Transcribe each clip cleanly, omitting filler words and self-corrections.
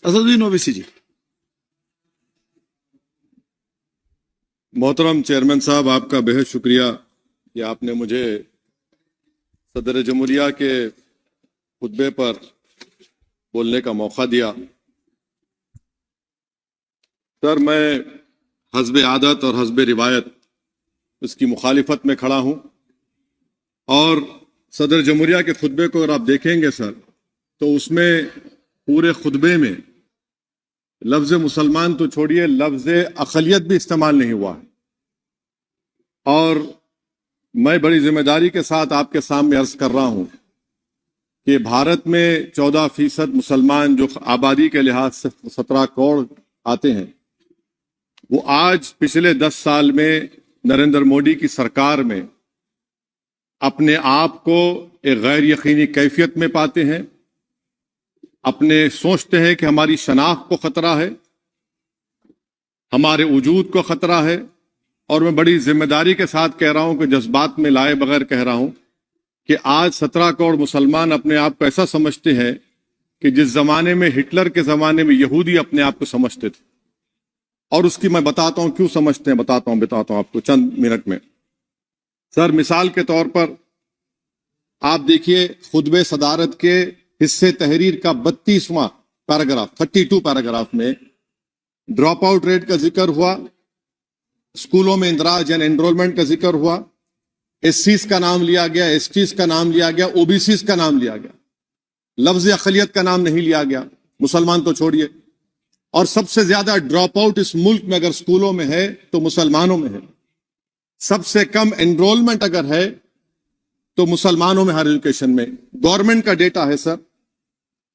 असदुद्दीन ओवैसी जी। मोहतरम चेयरमैन साहब, आपका बेहद शुक्रिया कि आपने मुझे सदर जमहूरिया के खुतबे पर बोलने का मौका दिया। सर, मैं हस्बे आदत और हस्बे रिवायत उसकी मुखालिफत में खड़ा हूं और सदर जमहूरिया के खुतबे को अगर आप देखेंगे सर, तो उसमें पूरे खुतबे में लफ्ज मुसलमान तो छोड़िए, लफ्ज अक़लियत भी इस्तेमाल नहीं हुआ है। और मैं बड़ी जिम्मेदारी के साथ आपके सामने अर्ज कर रहा हूं कि भारत में 14% मुसलमान जो आबादी के लिहाज से 17 करोड़ आते हैं, वो आज पिछले 10 साल में नरेंद्र मोदी की सरकार में अपने आप को एक गैर यकीनी कैफियत में पाते हैं। अपने सोचते हैं कि हमारी शनाख्त को खतरा है, हमारे वजूद को खतरा है। और मैं बड़ी जिम्मेदारी के साथ कह रहा हूं कि जज्बात में लाए बगैर कह रहा हूं कि आज 17 करोड़ मुसलमान अपने आप को ऐसा समझते हैं कि जिस जमाने में हिटलर के जमाने में यहूदी अपने आप को समझते थे। और उसकी मैं बताता हूं क्यों समझते हैं, बताता हूं आपको चंद मिनट में। सर, मिसाल के तौर पर आप देखिए खुतबे सदारत के हिस्से तहरीर का 32वां पैराग्राफ, 32 पैराग्राफ में ड्रॉप आउट रेट का जिक्र हुआ, स्कूलों में इंदराज यानी एनरोलमेंट का जिक्र हुआ, एससीज का नाम लिया गया, एसटीज का नाम लिया गया, ओबीसीज का नाम लिया गया, लफ्ज अक़लियत का नाम नहीं लिया गया, मुसलमान तो छोड़िए। और सबसे ज्यादा ड्रॉप आउट इस मुल्क में अगर स्कूलों में है तो मुसलमानों में है। सबसे कम एनरोलमेंट अगर है तो मुसलमानों में, हायर एजुकेशन में। गवर्नमेंट का डेटा है सर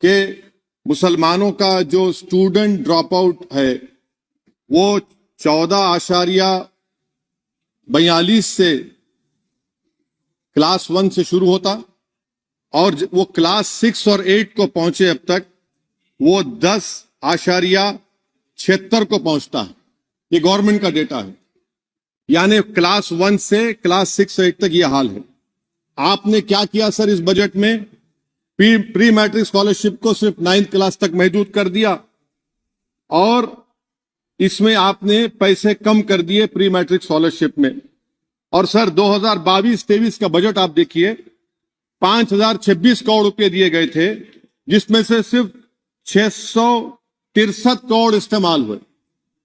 कि मुसलमानों का जो स्टूडेंट ड्रॉप आउट है वो 14.42 से क्लास 1 से शुरू होता और वो क्लास 6 और 8 को पहुंचे अब तक वो 10.76 को पहुंचता है। ये गवर्नमेंट का डेटा है। यानी क्लास 1 से क्लास 6 से 8 तक ये हाल है। आपने क्या किया सर इस बजट में? प्री मैट्रिक स्कॉलरशिप को सिर्फ 9th क्लास तक महदूद कर दिया और इसमें आपने पैसे कम कर दिए प्री मैट्रिक स्कॉलरशिप में। और सर 2022-23 का बजट आप देखिए, 5026 करोड़ रुपए दिए गए थे, जिसमें से सिर्फ 663 करोड़ इस्तेमाल हुए।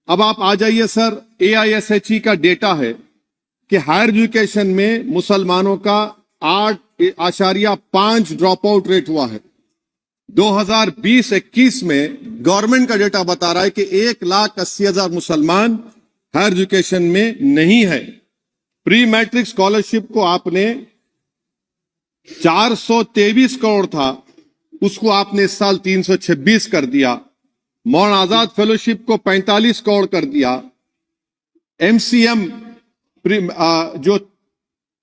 अब आप आ जाइए सर, AISHE का डेटा है कि हायर एजुकेशन में मुसलमानों का 8.5 ड्रॉप आउट रेट हुआ है। 2020-21 में गवर्नमेंट का डेटा बता रहा है कि 1,80,000 मुसलमान हायर एजुकेशन में नहीं है। प्री मैट्रिक स्कॉलरशिप को आपने 423 करोड़ था, उसको आपने इस साल 326 कर दिया। मौन आजाद फेलोशिप को 45 करोड़ कर दिया। MCM जो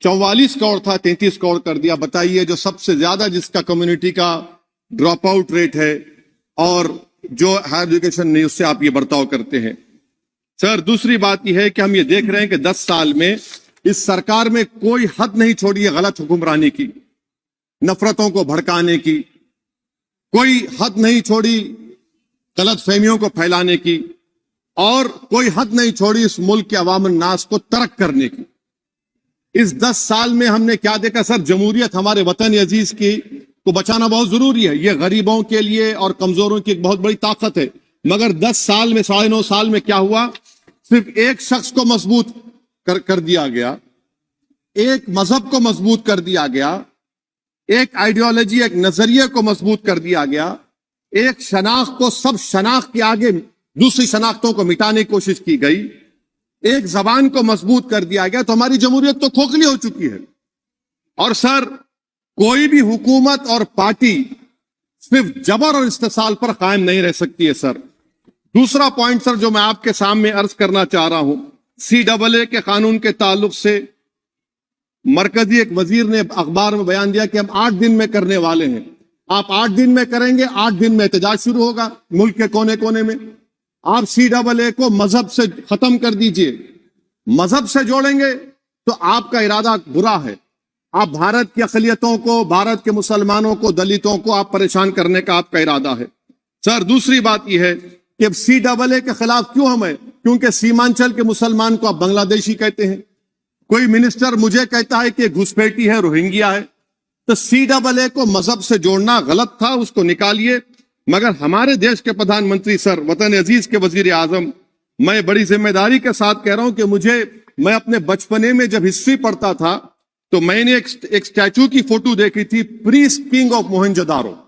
44 करोड़ था 33 करोड़ कर दिया। बताइए, जो सबसे ज्यादा जिसका कम्युनिटी का ड्रॉप आउट रेट है और जो हायर एजुकेशन नहीं, उससे आप ये बर्ताव करते हैं। सर, दूसरी बात यह है कि हम ये देख रहे हैं कि 10 साल में इस सरकार में कोई हद नहीं छोड़ी है गलत हुक्मरानी की, नफरतों को भड़काने की, कोई हद नहीं छोड़ी गलत फहमियों को फैलाने की, और कोई हद नहीं छोड़ी इस मुल्क के अवाम नास को तर्क करने की। इस 10 साल में हमने क्या देखा सर? जमहूरियत हमारे वतन अजीज की को बचाना बहुत जरूरी है। ये गरीबों के लिए और कमजोरों की एक बहुत बड़ी ताकत है। मगर 10 साल में, 9.5 साल में क्या हुआ? सिर्फ एक शख्स को मजबूत कर दिया गया, एक मजहब को मजबूत कर दिया गया, एक आइडियोलॉजी, एक नजरिए को मजबूत कर दिया गया, एक शनाख्त को सब शनाख्त के आगे दूसरी शनाख्तों को मिटाने की कोशिश की गई, एक जबान को मजबूत कर दिया गया। तो हमारी जमहूरियत तो खोखली हो चुकी है। और सर, कोई भी हुकूमत और पार्टी सिर्फ जबर और इस्तेसाल पर कायम नहीं रह सकती है सर। दूसरा पॉइंट सर जो मैं आपके सामने अर्ज करना चाह रहा हूं, CAA के कानून के ताल्लुक से मरकजी एक वजीर ने अखबार में बयान दिया कि हम 8 दिन में करने वाले हैं। आप 8 दिन में करेंगे, 8 दिन में एहतजाज शुरू होगा मुल्क के कोने कोने में। आप CAA को मजहब से खत्म कर दीजिए, मजहब से जोड़ेंगे तो आपका इरादा बुरा है। आप भारत की अक़लियतों को, भारत के मुसलमानों को, दलितों को आप परेशान करने का आपका इरादा है। सर दूसरी बात यह है कि CAA के खिलाफ क्यों हम है? क्योंकि सीमांचल के मुसलमान को आप बांग्लादेशी कहते हैं। कोई मिनिस्टर मुझे कहता है कि घुसपैठी है, रोहिंग्या है। तो CAA को मजहब से जोड़ना गलत था, उसको निकालिए। मगर हमारे देश के प्रधानमंत्री सर, वतन अजीज के वजीर आजम, मैं बड़ी जिम्मेदारी के साथ कह रहा हूं कि मैं अपने बचपने में जब हिस्ट्री पढ़ता था तो मैंने एक स्टैचू की फोटो देखी थी, प्रीस्ट किंग ऑफ मोहनजोदारो।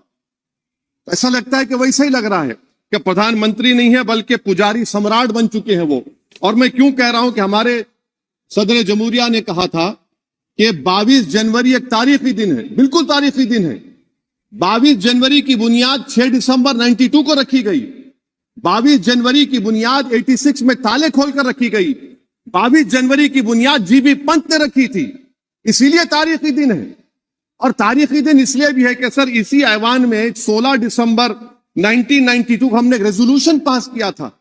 ऐसा लगता है कि वैसा ही लग रहा है कि प्रधानमंत्री नहीं है बल्कि पुजारी सम्राट बन चुके हैं वो। और मैं क्यों कह रहा हूं कि हमारे सदर जमहूरिया ने कहा था कि 22 जनवरी एक तारीखी दिन है, बिल्कुल तारीखी दिन है। 22 जनवरी की बुनियाद 6 दिसंबर 92 को रखी गई। 22 जनवरी की बुनियाद 86 में ताले खोलकर रखी गई। 22 जनवरी की बुनियाद जीबी पंत ने रखी थी, इसीलिए तारीखी दिन है। और तारीखी दिन इसलिए भी है कि सर इसी ऐवान में 16 दिसंबर 1992 को हमने रेजोल्यूशन पास किया था।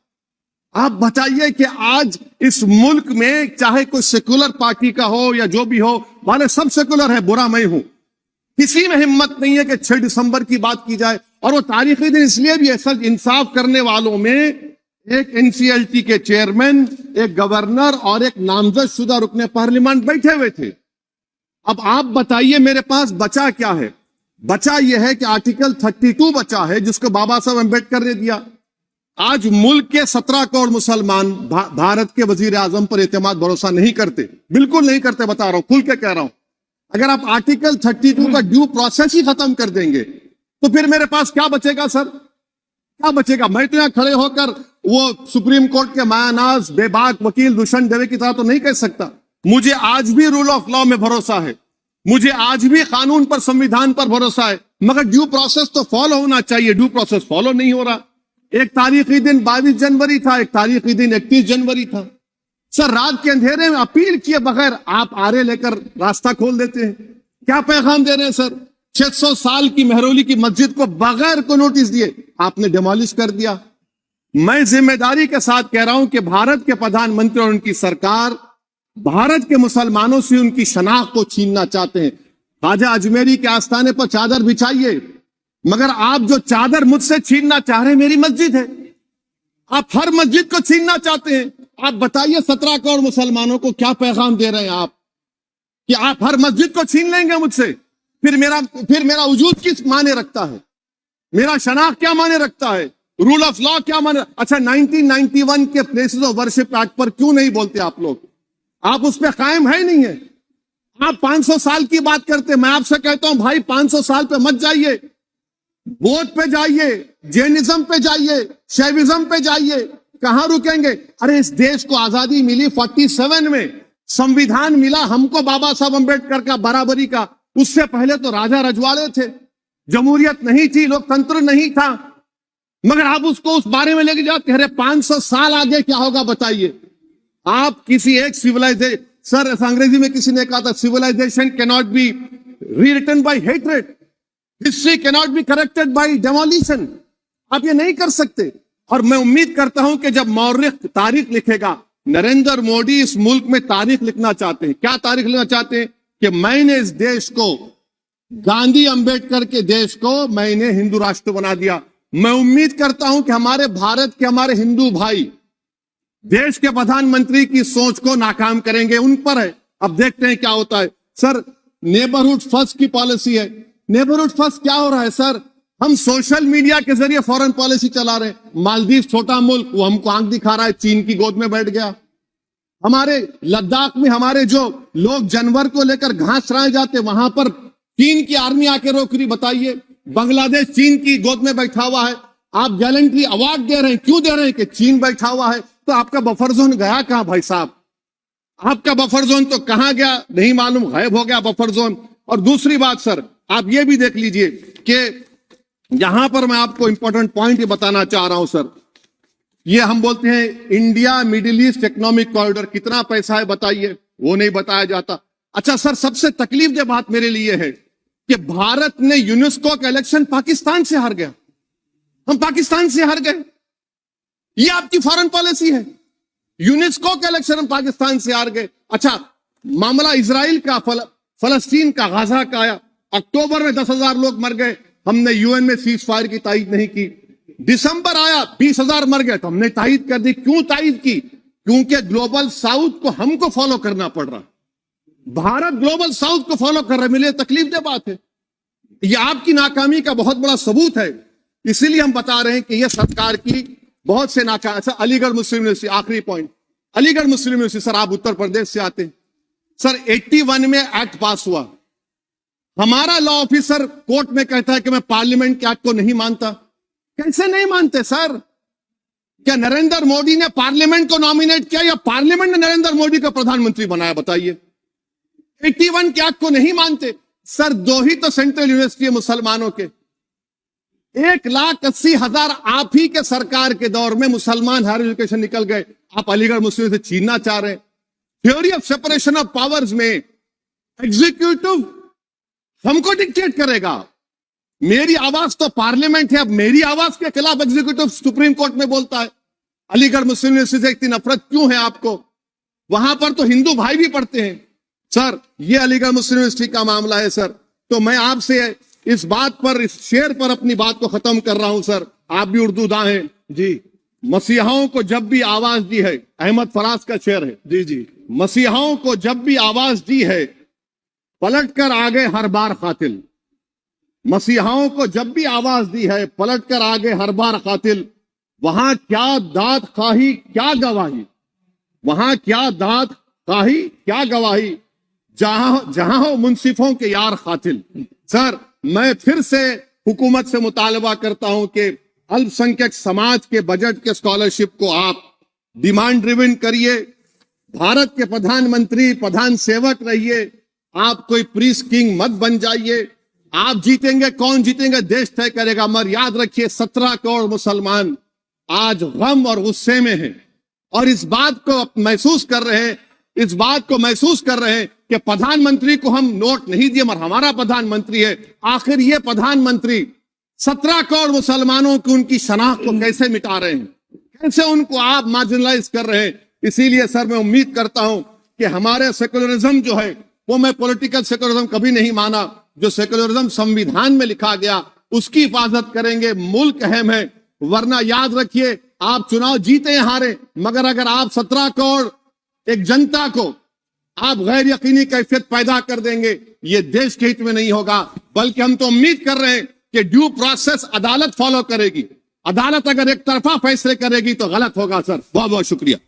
आप बताइए कि आज इस मुल्क में चाहे कोई सेकुलर पार्टी का हो या जो भी हो, माने सब सेकुलर है, बुरा मैं हूं, किसी में हिम्मत नहीं है कि 6 दिसंबर की बात की जाए। और वो तारीखी दिन इसलिए भी है सर, इंसाफ करने वालों में एक NCLT के चेयरमैन, एक गवर्नर और एक नामजद शुदा रुकने पार्लियामेंट बैठे हुए थे। अब आप बताइए मेरे पास बचा क्या है? बचा यह है कि आर्टिकल 32 बचा है जिसको बाबा साहब अम्बेडकर ने दिया। आज मुल्क के 17 करोड़ मुसलमान भारत के वजीर आजम पर एतमाद भरोसा नहीं करते, बिल्कुल नहीं करते, बता रहा हूं, खुल के कह रहा हूं। अगर आप आर्टिकल 32 का ड्यू प्रोसेस ही खत्म कर देंगे तो फिर मेरे पास क्या बचेगा सर? क्या बचेगा? मैं तो यहां खड़े होकर वो सुप्रीम कोर्ट के मायानाज बेबाक वकील दुष्यंत दवे की तरह तो नहीं कह सकता। मुझे आज भी रूल ऑफ लॉ में भरोसा है, मुझे आज भी कानून पर, संविधान पर भरोसा है, मगर ड्यू प्रोसेस तो फॉलो होना चाहिए। ड्यू प्रोसेस फॉलो नहीं हो रहा। एक तारीखी दिन 22 जनवरी था, एक तारीखी दिन 31 जनवरी था। सर रात के अंधेरे में अपील किए बगैर आप आरे लेकर रास्ता खोल देते हैं। क्या पैगाम दे रहे हैं सर? 600 साल की मेहरौली की मस्जिद को बगैर को नोटिस दिए आपने डिमोलिश कर दिया। मैं जिम्मेदारी के साथ कह रहा हूं कि भारत के प्रधानमंत्री और उनकी सरकार भारत के मुसलमानों से उनकी शनाख्त को छीनना चाहते हैं। ख्वाजा अजमेरी के आस्थाने पर चादर बिछाइए, मगर आप जो चादर मुझसे छीनना चाह रहे हैं मेरी मस्जिद है, आप हर मस्जिद को छीनना चाहते हैं। आप बताइए 17 करोड़ मुसलमानों को क्या पैगाम दे रहे हैं आप कि आप हर मस्जिद को छीन लेंगे मुझसे? फिर मेरा वजूद किस माने रखता है? मेरा शनाख्त क्या माने रखता है? रूल ऑफ लॉ क्या माने? अच्छा 1991 के प्लेसेस ऑफ वर्शिप एक्ट पर क्यों नहीं बोलते आप लोग? आप उस पर कायम है नहीं है। आप 500 साल की बात करते, मैं आपसे कहता हूं भाई 500 साल पे मत जाइए, बौद्ध पे जाइए, जैनिज्म पे जाइए, शैविज्म पे जाइए, कहां रुकेंगे? अरे इस देश को आजादी मिली 47 में, संविधान मिला हमको बाबा साहब अम्बेडकर का, बराबरी का। उससे पहले तो राजा रजवाड़े थे, जमहूरियत नहीं थी, लोकतंत्र नहीं था, मगर आप उसको उस बारे में लेके जाते। अरे 500 साल आगे क्या होगा बताइए? आप किसी एक सिविलाइजेशन, सर अंग्रेजी में किसी ने कहा था civilization can not be rewritten by hatred, history can not be corrected by demolition. आप ये नहीं कर सकते। और मैं उम्मीद करता हूं कि जब मौर्ख तारीख लिखेगा, नरेंद्र मोदी इस मुल्क में तारीख लिखना चाहते हैं। क्या तारीख लिखना चाहते हैं? कि मैंने इस देश को, गांधी अंबेडकर के देश को मैंने हिंदू राष्ट्र बना दिया। मैं उम्मीद करता हूं कि हमारे भारत के हमारे हिंदू भाई देश के प्रधानमंत्री की सोच को नाकाम करेंगे, उन पर है। अब देखते हैं क्या होता है। सर नेबरहुड फर्स्ट की पॉलिसी है। नेबरहुड फर्स्ट क्या हो रहा है सर? हम सोशल मीडिया के जरिए फॉरेन पॉलिसी चला रहे हैं। मालदीव छोटा मुल्क, वो हमको आंख दिखा रहा है, चीन की गोद में बैठ गया। हमारे लद्दाख में हमारे जो लोग जानवर को लेकर घास चराए जाते, वहां पर चीन की आर्मी आके रोक रही। बताइए, बांग्लादेश चीन की गोद में बैठा हुआ है। आप गैलेंट्री अवार्ड दे रहे हैं, क्यों दे रहे हैं? कि चीन बैठा हुआ है। तो आपका बफर जोन गया कहां भाई साहब? आपका बफर जोन तो कहां गया नहीं मालूम, गायब हो गया बफर जोन। और दूसरी बात सर, आप ये भी देख लीजिए कि यहां पर मैं आपको इंपॉर्टेंट पॉइंट ये बताना चाह रहा हूं सर। ये हम बोलते हैं India middle east economic corridor, कितना पैसा है बताइए? वो नहीं बताया जाता। अच्छा सर, सबसे तकलीफ दे बात मेरे लिए है कि भारत ने यूनेस्को का इलेक्शन पाकिस्तान से हार गया। हम पाकिस्तान से हार गए, ये आपकी फॉरेन पॉलिसी है। यूनेस्को का इलेक्शन हम पाकिस्तान से हार गए। अच्छा, मामला इजराइल का, फलस्तीन का, गाजा का आया। अक्टूबर में 10,000 लोग मर गए, हमने यूएन में सीज फायर की तायीद नहीं की। दिसंबर आया 20,000 मर गए तो हमने तायद कर दी। क्यों तायद की? क्योंकि ग्लोबल साउथ को हमको फॉलो करना पड़ रहा। भारत ग्लोबल साउथ को फॉलो कर रहे, मिले तकलीफ दे बात है। यह आपकी नाकामी का बहुत बड़ा सबूत है। इसीलिए हम बता रहे हैं कि यह सरकार की बहुत से नाकाम। अच्छा, अलीगढ़ मुस्लिम यूनिवर्सिटी, आखिरी पॉइंट, अलीगढ़ मुस्लिम यूनिवर्सिटी। सर, आप उत्तर प्रदेश से आते हैं। सर, 81 में एक्ट पास हुआ। हमारा लॉ ऑफिसर कोर्ट में कहता है कि मैं पार्लियामेंट के एक्ट को नहीं मानता। कैसे नहीं मानते सर? क्या नरेंद्र मोदी ने पार्लियामेंट को नॉमिनेट किया या पार्लियामेंट ने नरेंद्र मोदी को प्रधानमंत्री बनाया? बताइए। 81 के एक्ट को नहीं मानते। सर, 2 ही तो सेंट्रल यूनिवर्सिटी है मुसलमानों के। 1,80,000 आप ही के सरकार के दौर में मुसलमान हायर एजुकेशन निकल गए। आप अलीगढ़ मुस्लिम से छीनना चाह रहे हैं। Theory of separation of powers में एग्जीक्यूटिव हमको डिक्टेट करेगा। मेरी आवाज तो पार्लियामेंट है, अब मेरी आवाज के खिलाफ एग्जीक्यूटिव सुप्रीम कोर्ट में बोलता है। अलीगढ़ मुस्लिम यूनिवर्सिटी से इतनी नफरत क्यों है आपको? वहां पर तो हिंदू भाई भी पढ़ते हैं। सर, ये अलीगढ़ मुस्लिम यूनिवर्सिटी का मामला है सर। तो मैं आपसे इस बात पर, इस शेर पर अपनी बात को खत्म कर रहा हूं सर। आप भी उर्दू दां हैं जी। मसीहाओं को जब भी आवाज दी है, अहमद फराज का शेर है जी जी, मसीहाओं को जब भी आवाज दी है पलटकर आ गए हर बार कातिल। मसीहाओं को जब भी आवाज दी है पलटकर आ गए हर बार कातिल। वहां क्या दाद खाही क्या गवाही, वहां क्या दाद खाही क्या गवाही, जहां हो मुंसिफों के यार कातिल। सर, मैं फिर से हुकूमत से मुतालबा करता हूं कि अल्पसंख्यक समाज के बजट के स्कॉलरशिप को आप डिमांड ड्रिवन करिए। भारत के प्रधानमंत्री, प्रधान सेवक रहिए। आप कोई प्रीस किंग मत बन जाइए। आप जीतेंगे, कौन जीतेंगे देश तय करेगा। मगर याद रखिए, 17 करोड़ मुसलमान आज गम और गुस्से में हैं और इस बात को महसूस कर रहे हैं, इस बात को महसूस कर रहे हैं कि प्रधानमंत्री को हम नोट नहीं दिए मगर हमारा प्रधानमंत्री है। आखिर ये प्रधानमंत्री 17 करोड़ मुसलमानों की उनकी शनाख्त को कैसे मिटा रहे हैं, कैसे उनको आप मार्जिनलाइज कर रहे हैं। इसीलिए सर, मैं उम्मीद करता हूं कि हमारे सेकुलरिज्म जो है वो, मैं पॉलिटिकल सेकुलरिज्म कभी नहीं माना। जो सेकुलरिज्म संविधान में लिखा गया उसकी हिफाजत करेंगे। मुल्क अहम है। वरना याद रखिए, आप चुनाव जीते या हारे, मगर अगर आप 17 करोड़ एक जनता को आप गैर यकीनी कैफियत पैदा कर देंगे, ये देश के हित में नहीं होगा। बल्कि हम तो उम्मीद कर रहे हैं कि ड्यू प्रोसेस अदालत फॉलो करेगी। अदालत अगर एक तरफा फैसले करेगी तो गलत होगा। सर, बहुत बहुत शुक्रिया।